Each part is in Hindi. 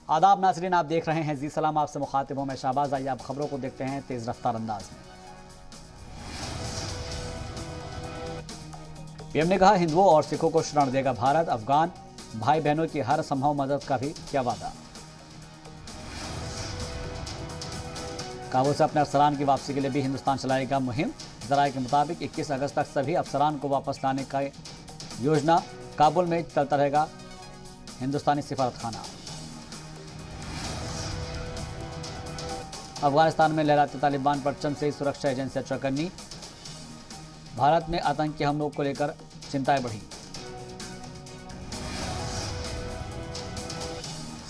आदाब नाज़रीन, आप देख रहे हैं जी सलाम, आपसे मुखातिब हूं मैं शाहबाज। आइए आप खबरों को देखते हैं तेज रफ्तार अंदाज में। पीएम ने कहा, हिंदुओं और सिखों को शरण देगा भारत। अफगान भाई बहनों की हर संभव मदद का भी किया वादा। काबुल से अपने अफसरान की वापसी के लिए भी हिंदुस्तान चलाएगा मुहिम। जराये के मुताबिक 21 अगस्त तक सभी अफसरान को वापस लाने का योजना। काबुल में चलता रहेगा हिंदुस्तानी सिफारत खाना। अफगानिस्तान में लहराते तालिबान पर चंद से सुरक्षा एजेंसियां चौकन्नी। भारत में आतंकी हमलों को लेकर चिंताएं बढ़ी।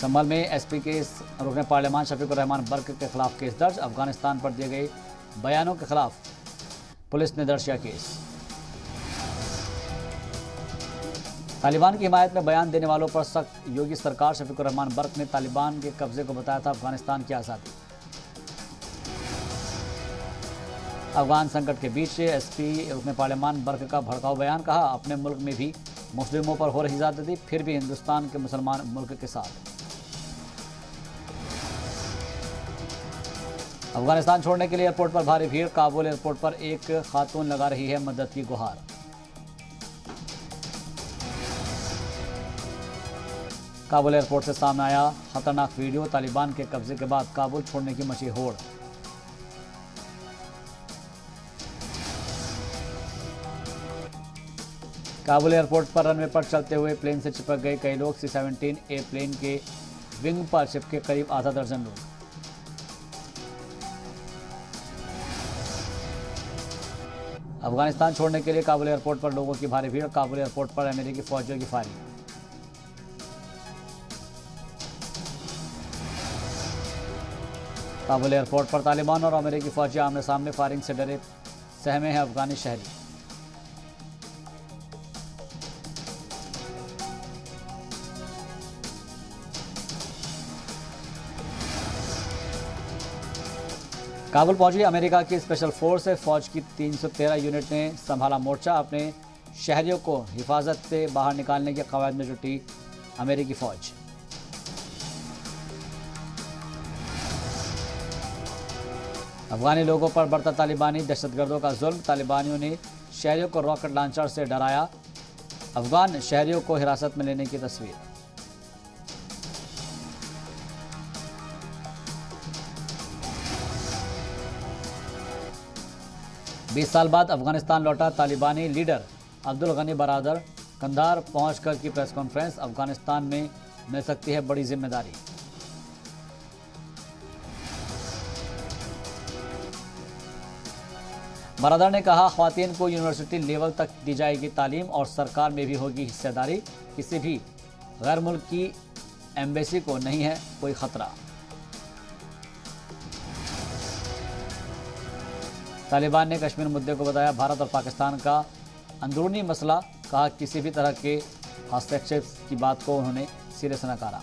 संभल में एसपी के रुकने पार्लियामान शफीकुर रहमान बर्क के खिलाफ केस दर्ज। अफगानिस्तान पर दिए गए बयानों के खिलाफ पुलिस ने दर्ज किया केस। तालिबान की हिमायत में बयान देने वालों पर सख्त, योगी सरकार। शफीकुर रहमान बर्क ने तालिबान के कब्जे को बताया था अफगानिस्तान की आज़ादी। अफगान संकट के बीच एसपी रुकने पार्लियामान बर्क का भड़काऊ बयान। कहा, अपने मुल्क में भी मुस्लिमों पर हो रही ज़्यादती, फिर भी हिंदुस्तान के मुसलमान मुल्क के साथ। अफगानिस्तान छोड़ने के लिए एयरपोर्ट पर भारी भीड़। काबुल एयरपोर्ट पर एक खातून लगा रही है मदद की गुहार। काबुल एयरपोर्ट से सामने आया खतरनाक वीडियो। तालिबान के कब्जे के बाद काबुल छोड़ने की मची होड़। काबुल एयरपोर्ट पर रनवे पर चलते हुए प्लेन से चिपक गए कई लोग। C-17A प्लेन के विंग पर चिपके करीब आधा दर्जन लोग। अफगानिस्तान छोड़ने के लिए काबुल एयरपोर्ट पर लोगों की भारी भीड़। काबुल एयरपोर्ट पर अमेरिकी फौजियों की फायरिंग। काबुल एयरपोर्ट पर तालिबान और अमेरिकी फौजी आमने सामने। फायरिंग से डरे सहमे हैं अफगानी शहरी। काबुल पहुंची अमेरिका की स्पेशल फोर्स। फौज की 313 यूनिट ने संभाला मोर्चा। अपने शहरियों को हिफाजत से बाहर निकालने के कवायद में जुटी अमेरिकी फौज। अफगानी लोगों पर बढ़ता तालिबानी दहशतगर्दों का जुल्म। तालिबानियों ने शहरियों को रॉकेट लॉन्चर से डराया। अफगान शहरियों को हिरासत में लेने की तस्वीर। बीस साल बाद अफगानिस्तान लौटा तालिबानी लीडर अब्दुल गनी बरादर। कंधार पहुंचकर की प्रेस कॉन्फ्रेंस। अफगानिस्तान में मिल सकती है बड़ी जिम्मेदारी। बरादर ने कहा, ख्वातीन को यूनिवर्सिटी लेवल तक दी जाएगी तालीम और सरकार में भी होगी हिस्सेदारी। किसी भी गैर मुल्क की एम्बेसी को नहीं है कोई खतरा। तालिबान ने कश्मीर मुद्दे को बताया भारत और पाकिस्तान का अंदरूनी मसला। कहा, किसी भी तरह के हस्तक्षेप की बात को उन्होंने सिरे से नकारा।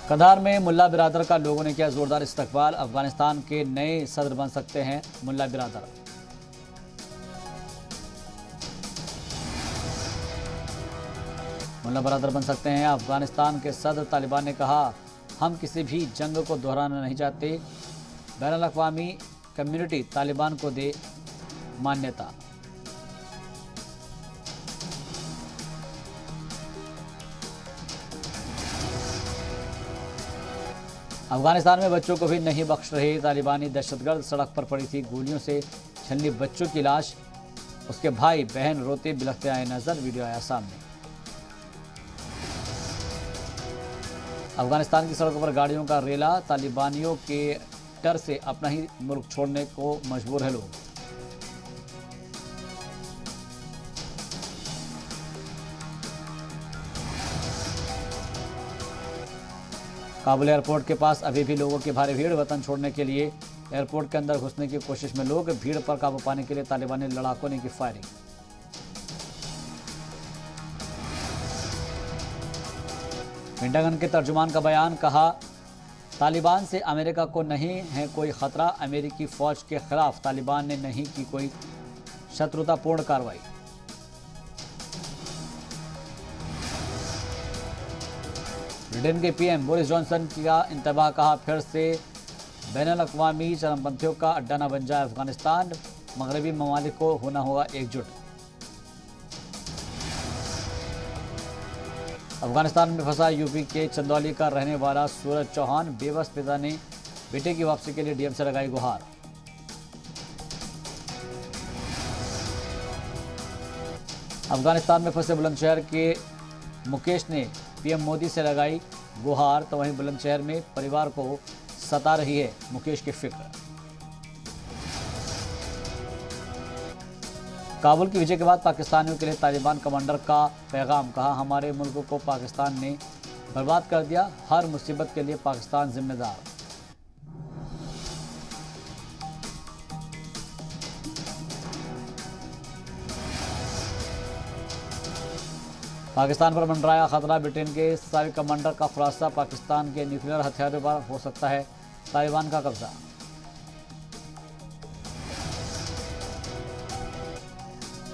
कंधार में मुल्ला बिरादर का लोगों ने किया जोरदार इस्तकबाल। अफगानिस्तान के नए सदर बन सकते हैं मुल्ला बिरादर। मुल्ला बिरादर बन सकते हैं अफगानिस्तान के सदर। तालिबान ने कहा, हम किसी भी जंग को दोहराना नहीं चाहते। बैनुल अक़वामी कम्युनिटी तालिबान को दे मान्यता। अफगानिस्तान में बच्चों को भी नहीं बख्श रहे तालिबानी दहशतगर्द। सड़क पर पड़ी थी गोलियों से छलनी बच्चों की लाश। उसके भाई बहन रोते बिलखते आए नजर। वीडियो आया सामने। अफगानिस्तान की सड़कों पर गाड़ियों का रेला। तालिबानियों के डर से अपना ही मुल्क छोड़ने को मजबूर है लोग। काबुल एयरपोर्ट के पास अभी भी लोगों की भारी भीड़। वतन छोड़ने के लिए एयरपोर्ट के अंदर घुसने की कोशिश में लोग। भीड़ पर काबू पाने के लिए तालिबानी लड़ाकों ने की फायरिंग। पेंटागन के तर्जुमान का बयान। कहा, तालिबान से अमेरिका को नहीं है कोई खतरा। अमेरिकी फौज के खिलाफ तालिबान ने नहीं की कोई शत्रुतापूर्ण कार्रवाई। ब्रिटेन के पीएम बोरिस जॉनसन का इंतबाह, कहा फिर से बैनुल-अक़वामी चरमपंथियों का अड्डा न बन जाए अफगानिस्तान, मगरबी ममालिक को होना होगा एकजुट। अफगानिस्तान में फंसा यूपी के चंदौली का रहने वाला सूरज चौहान, बेबस पिता ने बेटे की वापसी के लिए डीएम से लगाई गुहार। अफगानिस्तान में फंसे बुलंदशहर के मुकेश ने पीएम मोदी से लगाई गुहार, तो वहीं बुलंदशहर में परिवार को सता रही है मुकेश की फिक्र। काबुल की विजय के बाद पाकिस्तानियों के लिए तालिबान कमांडर का पैगाम, कहा हमारे मुल्क को पाकिस्तान ने बर्बाद कर दिया, हर मुसीबत के लिए पाकिस्तान जिम्मेदार। पाकिस्तान पर मंडराया खतरा, ब्रिटेन के साबिक कमांडर का खुलासा, पाकिस्तान के न्यूक्लियर हथियारों पर हो सकता है तालिबान का कब्जा।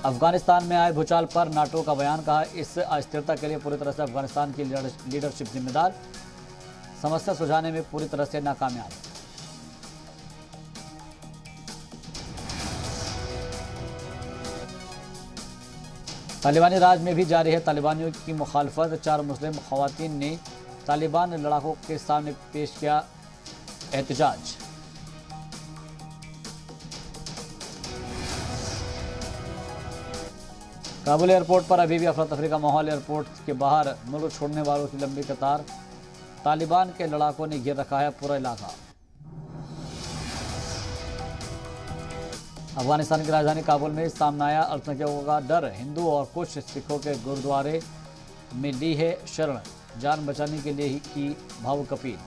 अफगानिस्तान में आए भूचाल पर नाटो का बयान, कहा इस अस्थिरता के लिए पूरी तरह से अफगानिस्तान की लीडरशिप जिम्मेदार, समस्या सुलझाने में पूरी तरह से नाकामयाब। तालिबानी राज में भी जारी है तालिबानियों की मुखालफत, 4 मुस्लिम खवातीन ने तालिबान लड़ाकों के सामने पेश किया एहतजाज। काबुल एयरपोर्ट पर अभी भी अफरा तफरी का माहौल, एयरपोर्ट के बाहर मुल्क छोड़ने वालों की लंबी कतार, तालिबान के लड़ाकों ने घेर रखा है पूरा इलाका। अफगानिस्तान की राजधानी काबुल में सामने आया अल्पसंख्यकों का डर, हिंदू और कुछ सिखों के गुरुद्वारे में ली है शरण, जान बचाने के लिए ही की भावुक अपील।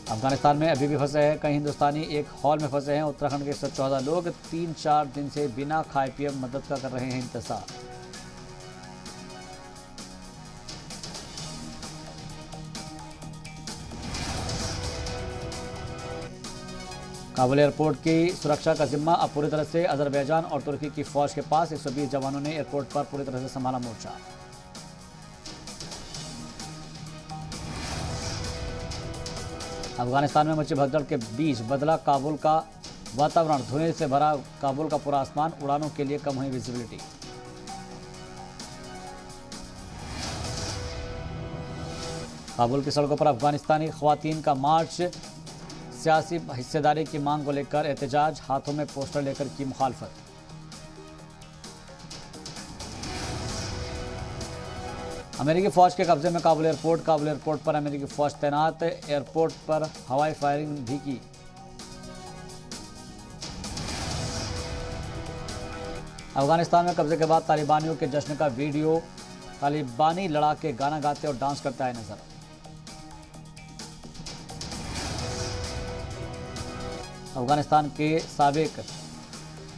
अफगानिस्तान में अभी भी फंसे हैं कई हिंदुस्तानी, एक हॉल में फंसे हैं उत्तराखंड के 114 लोग, 3-4 दिन से बिना खाए पिए मदद का कर रहे हैं इंतजार। काबुल एयरपोर्ट की सुरक्षा का जिम्मा अब पूरी तरह से अजरबैजान और तुर्की की फौज के पास, 120 जवानों ने एयरपोर्ट पर पूरी तरह से संभाला मोर्चा। अफगानिस्तान में मची भगदड़ के बीच बदला काबुल का वातावरण, धुएं से भरा काबुल का पूरा आसमान, उड़ानों के लिए कम हुई विजिबिलिटी। काबुल की सड़कों पर अफगानिस्तानी खवातीन का मार्च, सियासी हिस्सेदारी की मांग को लेकर एहतजाज, हाथों में पोस्टर लेकर की मुखालफत। अमेरिकी फौज के कब्जे में काबुल एयरपोर्ट पर अमेरिकी फौज तैनात, एयरपोर्ट पर हवाई फायरिंग भी की। अफगानिस्तान में कब्जे के बाद तालिबानियों के जश्न का वीडियो, तालिबानी लड़ाके गाना गाते और डांस करते आए नजर। अफगानिस्तान के साबिक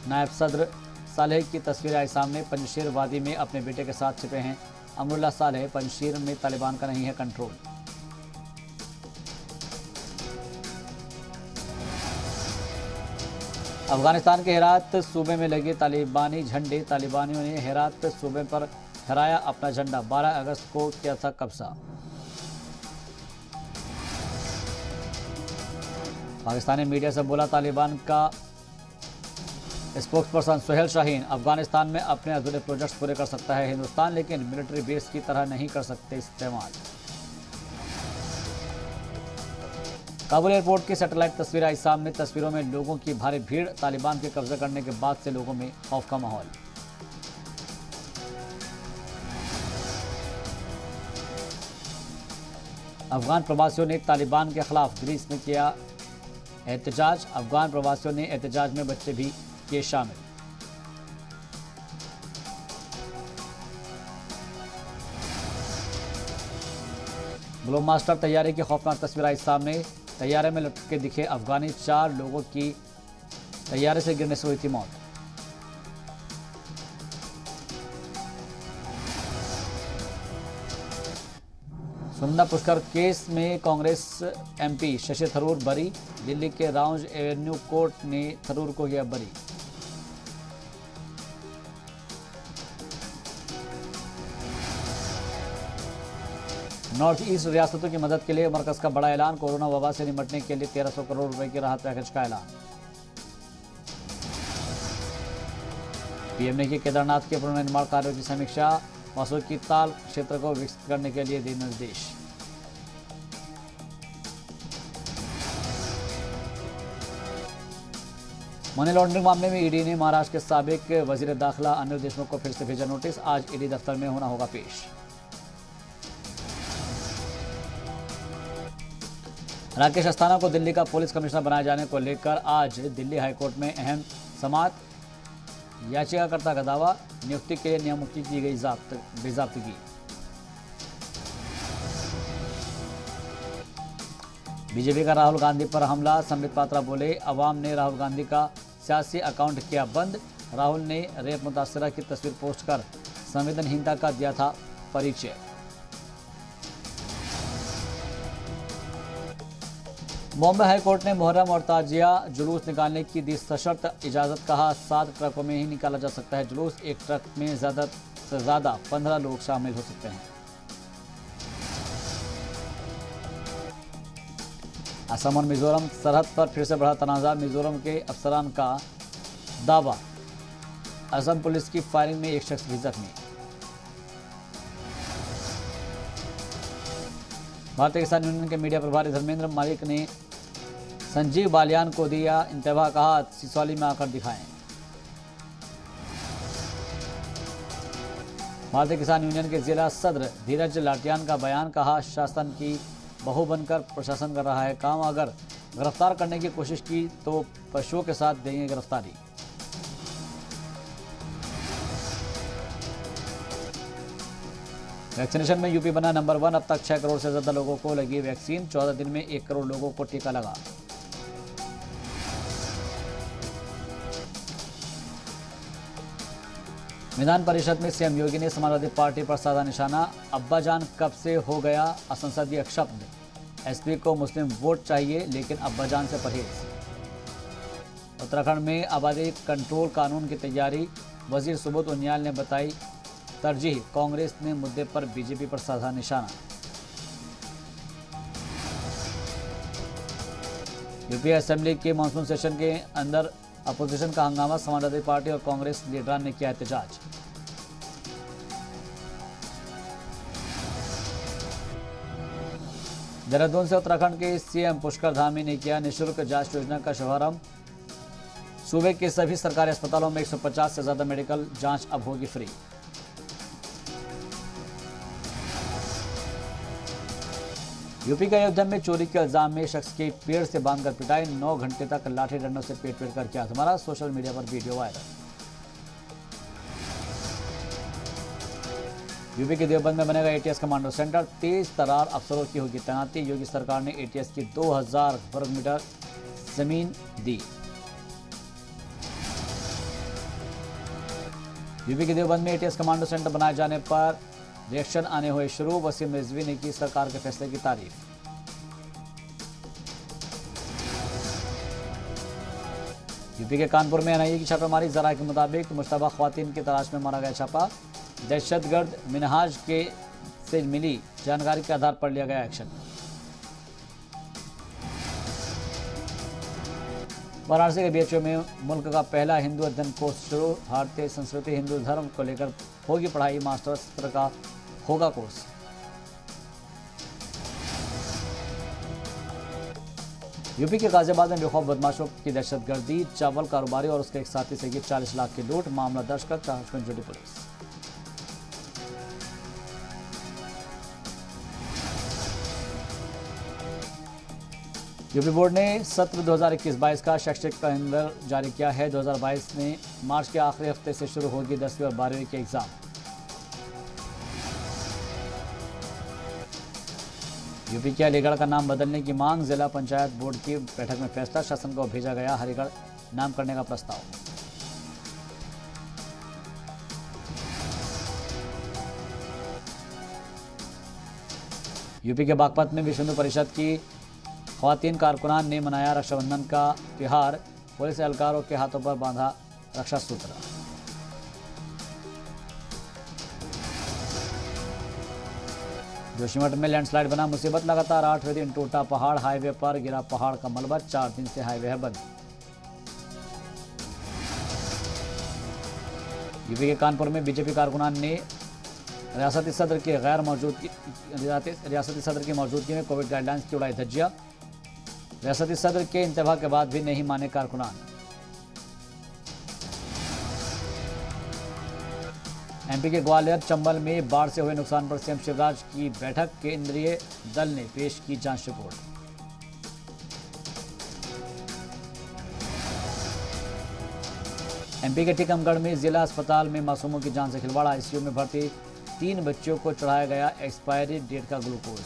नायब सदर सालेह की तस्वीर आई सामने, पंजशीर वादी में अपने बेटे के साथ छिपे हैं अमरुल्लाह सालेह, पंजशीर में तालिबान का नहीं है कंट्रोल। अफगानिस्तान के हेरात सूबे में लगे तालिबानी झंडे, तालिबानियों ने हेरात सूबे पर फहराया अपना झंडा, 12 अगस्त को किया था कब्जा। पाकिस्तानी मीडिया से बोला तालिबान का स्पोक्सपर्सन सुहेल शाहीन, अफगानिस्तान में अपने अधूरे प्रोजेक्ट्स पूरे कर सकता है हिंदुस्तान, लेकिन मिलिट्री बेस की तरह नहीं कर सकते इस्तेमाल। काबुल एयरपोर्ट की सैटेलाइट तस्वीर आई सामने, तस्वीरों में लोगों की भारी भीड़, तालिबान के कब्जा करने के बाद से लोगों में खौफ का माहौल। अफगान प्रवासियों ने तालिबान के खिलाफ ग्रीस में किया एहतजाज, अफगान प्रवासियों ने एहतजाज में बच्चे भी किए शामिल। ग्लोबमास्टर तैयारे की खौफनाक तस्वीर आई सामने, तैयारे में लटके दिखे अफगानी, 4 लोगों की तैयारे से गिरने से हुई थी मौत। सुनंदा पुष्कर केस में कांग्रेस एमपी शशि थरूर बरी, दिल्ली के राउंज एवेन्यू कोर्ट ने थरूर को किया बरी। नॉर्थ ईस्ट रियासतों की मदद के लिए मरकज का बड़ा ऐलान। कोरोना वबा से निपटने के लिए 1300 करोड़ रुपए के राहत पैकेज का ऐलान। पीएम ने की केदारनाथ के पुनर्निर्माण कार्यों की समीक्षा। मसूर की ताल क्षेत्र को विकसित करने के लिए दिए निर्देश। मनी लॉन्ड्रिंग मामले में ईडी ने महाराष्ट्र के साबिक वजीर दाखिला अनिल देशमुख को फिर से भेजा नोटिस। आज ईडी दफ्तर में होना होगा पेश। राकेश अस्थाना को दिल्ली का पुलिस कमिश्नर बनाए जाने को लेकर आज दिल्ली हाईकोर्ट में अहम समाअत। याचिकाकर्ता का दावा, नियुक्ति के लिए न्यायमूर्ति की गई बेजाब्तगी। बीजेपी का राहुल गांधी पर हमला। संबित पात्रा बोले, अवाम ने राहुल गांधी का सियासी अकाउंट किया बंद। राहुल ने रेप मुतासिरा की तस्वीर पोस्ट कर संवेदनहीनता का दिया था परिचय। बॉम्बे हाईकोर्ट ने मुहर्रम और ताजिया जुलूस निकालने की दी सशर्त इजाजत। कहा, 7 ट्रकों में ही निकाला जा सकता है जुलूस। एक ट्रक में ज्यादा से ज्यादा 15 लोग शामिल हो सकते हैं। असम और मिजोरम सरहद पर फिर से बढ़ा तनाजा। मिजोरम के अफसरान का दावा, असम पुलिस की फायरिंग में एक शख्स भी जख्मी। भारतीय किसान यूनियन के मीडिया प्रभारी धर्मेंद्र मालिक ने संजीव बालियान को दिया इंतबाह। कहा, सिसौली में आकर दिखाएं। भारतीय किसान यूनियन के जिला सदर धीरज लाटियान का बयान। कहा, शासन की बहू बनकर प्रशासन कर रहा है काम। अगर गिरफ्तार करने की कोशिश की तो पशुओं के साथ देंगे गिरफ्तारी। वैक्सीनेशन में यूपी बना नंबर 1। अब तक 6 करोड़ से ज्यादा लोगों को लगी वैक्सीन। 14 दिन में 1 करोड़ लोगों को टीका लगा। विधान परिषद में सीएम योगी ने समाजवादी पार्टी पर साधा निशाना। अब्बाजान कब से हो गया असंसदीय शब्द। एसपी को मुस्लिम वोट चाहिए लेकिन अब्बाजान से परहेज। उत्तराखंड में आबादी कंट्रोल कानून की तैयारी। वजीर सुबोध उनियाल ने बताई तरजीह। कांग्रेस ने मुद्दे पर बीजेपी पर साधा निशाना। यूपी असेंबली के मानसून सेशन के अंदर अपोजिशन का हंगामा। समाजवादी पार्टी और कांग्रेस लीडरान ने किया एहतजाज। देहरादून से उत्तराखंड के सीएम पुष्कर धामी ने किया निःशुल्क जांच योजना का शुभारंभ। सूबे के सभी सरकारी अस्पतालों में 150 से ज्यादा मेडिकल जांच अब होगी फ्री। यूपी के अयोध्या में चोरी के इल्जाम में शख्स की पेड़ से बांधकर पिटाई। 9 घंटे तक लाठी डंडों से पेट कर किया हमारा। सोशल मीडिया पर वीडियो वायरल। यूपी के देवबंद में बनेगा एटीएस कमांडो सेंटर। तेज तर्रार अफसरों की होगी तैनाती। योगी सरकार ने एटीएस की 2000 वर्ग मीटर जमीन दी। यूपी के देवबंद में एटीएस कमांडो सेंटर बनाए जाने पर रिएक्शन आने हुए शुरू। वसीम रिजवी ने की सरकार के फैसले की तारीफ। यूपी के कानपुर में एनआईए की छापेमारी। जरा के मुताबिक मुश्तबा खवातीन की तलाश में मारा गया छापा। दहशतगर्द मिनहाज के से मिली जानकारी के आधार पर लिया गया एक्शन। वाराणसी के बीएचयू में मुल्क का पहला हिंदू अध्ययन कोर्स शुरू। भारतीय संस्कृति हिंदू धर्म को लेकर होगी पढ़ाई। मास्टर्स स्तर का होगा कोर्स। यूपी के गाजियाबाद में बेखौफ बदमाशों की दहशतगर्दी। चावल कारोबारी और उसके एक साथी से की 40 लाख की लूट। मामला दर्ज कर जांच में जुटी पुलिस। यूपी बोर्ड ने सत्र 2021-22 का शैक्षिक कैलेंडर जारी किया है। 2022 में मार्च के आखिरी हफ्ते से शुरू होगी 10वीं और 12वीं के एग्जाम। यूपी के अलीगढ़ का नाम बदलने की मांग। जिला पंचायत बोर्ड की बैठक में फैसला। शासन को भेजा गया हरिगढ़ नाम करने का प्रस्ताव। यूपी के बागपत में विश्व हिंदू परिषद की खवातीन कारकुनान ने मनाया रक्षाबंधन का त्योहार। पुलिस एहलकारों के हाथों पर बांधा रक्षा सूत्र। जोशीमठ में लैंडस्लाइड बना मुसीबत, लगातार 8वें दिन टूटा पहाड़, हाईवे पर गिरा पहाड़ का मलबा, 4 दिन से हाईवे है बंद। यूपी के कानपुर में बीजेपी कारकुनान ने रियासती सदर की मौजूदगी में कोविड गाइडलाइंस की उड़ाई धज्जियां, रियासती सदर के इंतबा के बाद भी नहीं माने कारकुनान। एमपी के ग्वालियर चंबल में बाढ़ से हुए नुकसान पर सीएम शिवराज की बैठक, केंद्रीय दल ने पेश की जांच रिपोर्ट। एमपी के टीकमगढ़ में जिला अस्पताल में मासूमों की जान से खिलवाड़, आईसीयू में भर्ती 3 बच्चों को चढ़ाया गया एक्सपायरी डेट का ग्लूकोज।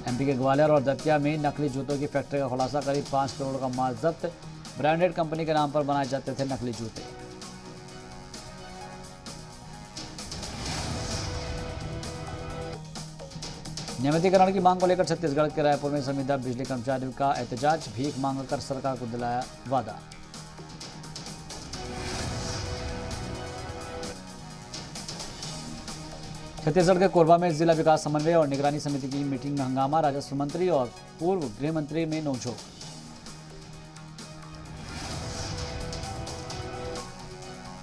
एमपी के ग्वालियर और दतिया में नकली जूतों की फैक्ट्री का खुलासा, करीब 5 करोड़ का माल जब्त, ब्रांडेड कंपनी के नाम पर बनाए जाते थे नकली जूते। नियमितीकरण की मांग को लेकर छत्तीसगढ़ के रायपुर में संविदा बिजली कर्मचारियों का एहतजाज, भीख मांगकर सरकार को दिलाया वादा। छत्तीसगढ़ के कोरबा में जिला विकास समन्वय और निगरानी समिति की मीटिंग में हंगामा, राजस्व मंत्री और पूर्व गृह मंत्री में नोकझोंक।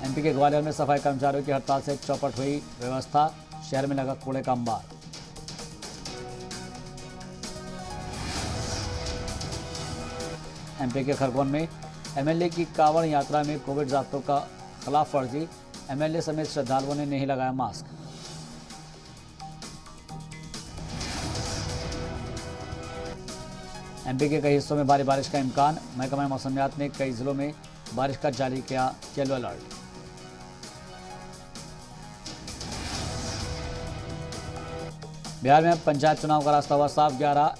एमपी के ग्वालियर में सफाई कर्मचारियों की हड़ताल से चौपट हुई व्यवस्था, शहर में लगा कूड़े का अंबार। एमपी के खरगोन में एमएलए की कांवड़ यात्रा में कोविड ज़ाब्तों का खिलाफ वर्जी, एमएलए समेत श्रद्धालुओं ने नहीं लगाया मास्क। एमपी के कई हिस्सों में भारी बारिश का इम्कान, महकमा मौसमियात ने कई जिलों में बारिश का जारी किया येलो अलर्ट। बिहार में पंचायत चुनाव का रास्ता हुआ साफ, 11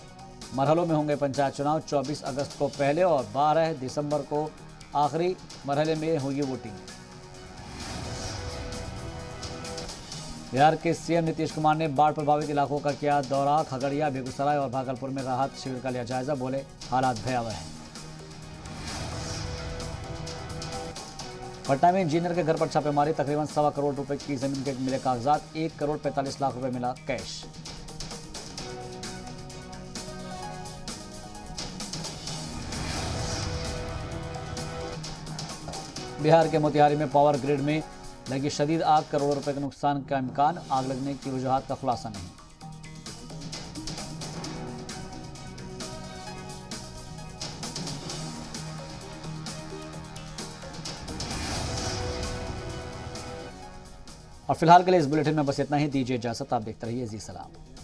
मरहलों में होंगे पंचायत चुनाव, 24 अगस्त को पहले और 12 दिसंबर को आखिरी मरहले में होगी वोटिंग। बिहार के सीएम नीतीश कुमार ने बाढ़ प्रभावित इलाकों का किया दौरा, खगड़िया, बेगूसराय और भागलपुर में राहत शिविर का लिया जायजा, बोले हालात भयावह हैं। पटना में इंजीनियर के घर पर छापेमारी, तकरीबन 1.25 करोड़ रुपए की जमीन के मिले कागजात, 1 करोड़ 45 लाख रुपए मिला कैश। बिहार के मोतिहारी में पावर ग्रिड में लगी शदीद आग, करोड़ों रुपए के नुकसान का इम्कान, आग लगने की वजूहात का खुलासा नहीं। और फिलहाल के लिए इस बुलेटिन में बस इतना ही, दीजिए इजाजत, आप देखते रहिए जी सलाम।